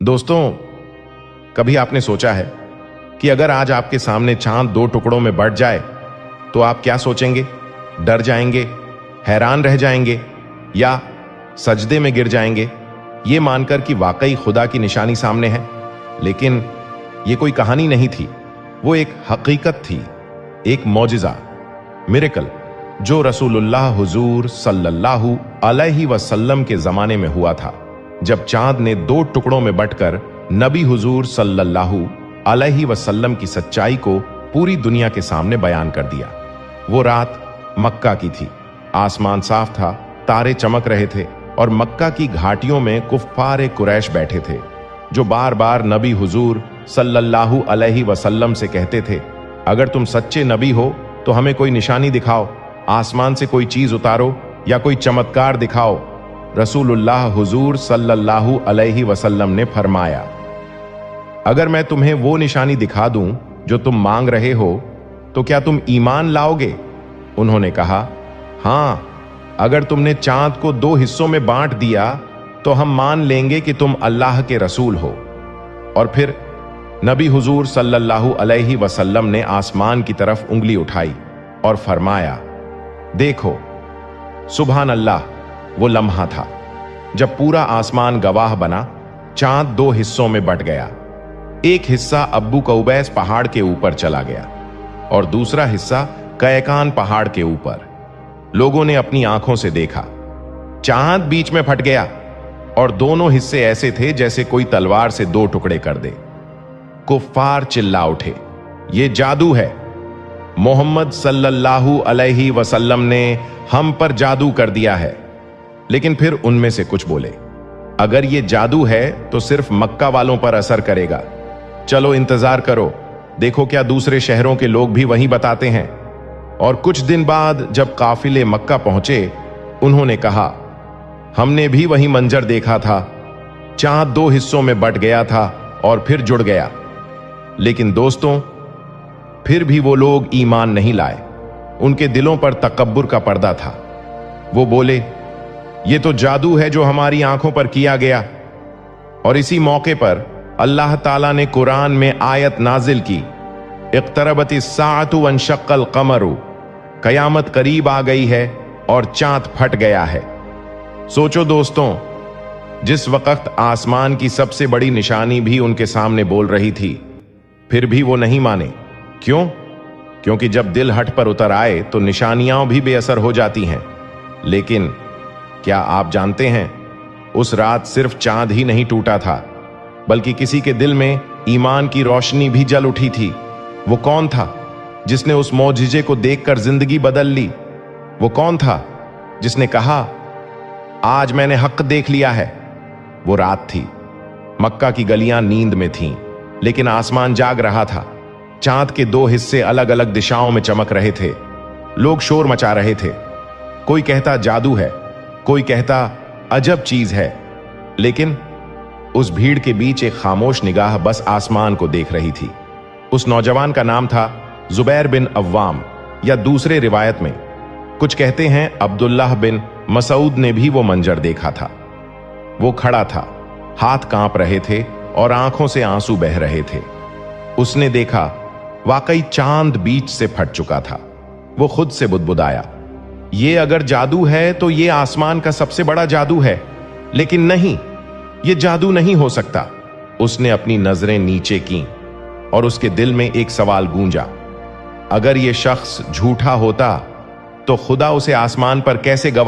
दोस्तों, कभी आपने सोचा है कि अगर आज आपके सामने चांद दो टुकड़ों में बंट जाए तो आप क्या सोचेंगे? डर जाएंगे, हैरान रह जाएंगे या सजदे में गिर जाएंगे ये मानकर कि वाकई खुदा की निशानी सामने है? लेकिन ये कोई कहानी नहीं थी, वो एक हकीकत थी, एक मौजिजा, मिरेकल, जो रसूलुल्लाह हुजूर सल्लल्लाहु अलैहि वसल्लम के जमाने में हुआ था, जब चांद ने दो टुकड़ों में बंटकर नबी हुजूर सल्लल्लाहु अलैहि वसल्लम की सच्चाई को पूरी दुनिया के सामने बयान कर दिया। वो रात मक्का की थी, आसमान साफ था, तारे चमक रहे थे और मक्का की घाटियों में कुफ्फार कुरैश बैठे थे, जो बार बार नबी हुजूर सल्लल्लाहु अलैहि वसल्लम से कहते थे, अगर तुम सच्चे नबी हो तो हमें कोई निशानी दिखाओ, आसमान से कोई चीज उतारो या कोई चमत्कार दिखाओ। रसूलुल्लाह हुजूर सल्लल्लाहु अलैहि वसल्लम ने फरमाया, अगर मैं तुम्हें वो निशानी दिखा दूं जो तुम मांग रहे हो तो क्या तुम ईमान लाओगे? उन्होंने कहा, हां, अगर तुमने चांद को दो हिस्सों में बांट दिया तो हम मान लेंगे कि तुम अल्लाह के रसूल हो। और फिर नबी हुजूर सल्लल्लाहु अलैहि वसल्लम ने आसमान की तरफ उंगली उठाई और फरमाया, देखो, सुभान अल्लाह। वो लम्हा था जब पूरा आसमान गवाह बना, चांद दो हिस्सों में बंट गया। एक हिस्सा अब्बू कौबैस पहाड़ के ऊपर चला गया और दूसरा हिस्सा कैकान पहाड़ के ऊपर। लोगों ने अपनी आंखों से देखा, चांद बीच में फट गया और दोनों हिस्से ऐसे थे जैसे कोई तलवार से दो टुकड़े कर दे। कुफ्फार चिल्ला उठे, ये जादू है, मोहम्मद सल्लल्लाहु अलैहि वसल्लम ने हम पर जादू कर दिया है। लेकिन फिर उनमें से कुछ बोले, अगर ये जादू है तो सिर्फ मक्का वालों पर असर करेगा, चलो इंतजार करो, देखो क्या दूसरे शहरों के लोग भी वही बताते हैं। और कुछ दिन बाद जब काफिले मक्का पहुंचे, उन्होंने कहा, हमने भी वही मंजर देखा था, चांद दो हिस्सों में बंट गया था और फिर जुड़ गया। लेकिन दोस्तों, फिर भी वो लोग ईमान नहीं लाए, उनके दिलों पर तकब्बुर का पर्दा था। वो बोले, ये तो जादू है जो हमारी आंखों पर किया गया। और इसी मौके पर अल्लाह ताला ने कुरान में आयत नाजिल की, इक़्तरबतिस साअतु वंशक्कल क़मरु, कयामत करीब आ गई है और चांद फट गया है। सोचो दोस्तों, जिस वक्त आसमान की सबसे बड़ी निशानी भी उनके सामने बोल रही थी, फिर भी वो नहीं माने। क्यों? क्योंकि जब दिल हट पर उतर आए तो निशानियां भी बेअसर हो जाती हैं। लेकिन क्या आप जानते हैं, उस रात सिर्फ चांद ही नहीं टूटा था, बल्कि किसी के दिल में ईमान की रोशनी भी जल उठी थी। वो कौन था जिसने उस मौजिजे को देखकर जिंदगी बदल ली? वो कौन था जिसने कहा, आज मैंने हक देख लिया है? वो रात थी, मक्का की गलियां नींद में थीं, लेकिन आसमान जाग रहा था। चांद के दो हिस्से अलग अलग दिशाओं में चमक रहे थे। लोग शोर मचा रहे थे, कोई कहता जादू है, कोई कहता अजब चीज है। लेकिन उस भीड़ के बीच एक खामोश निगाह बस आसमान को देख रही थी। उस नौजवान का नाम था जुबैर बिन अव्वाम, या दूसरे रिवायत में कुछ कहते हैं अब्दुल्लाह बिन मसूद ने भी वो मंजर देखा था। वो खड़ा था, हाथ कांप रहे थे और आंखों से आंसू बह रहे थे। उसने देखा, वाकई चांद बीच से फट चुका था। वो खुद से बुदबुदाया, ये अगर जादू है तो ये आसमान का सबसे बड़ा जादू है। लेकिन नहीं, ये जादू नहीं हो सकता। उसने अपनी नजरें नीचे की और उसके दिल में एक सवाल गूंजा, अगर ये शख्स झूठा होता तो खुदा उसे आसमान पर कैसे गवाह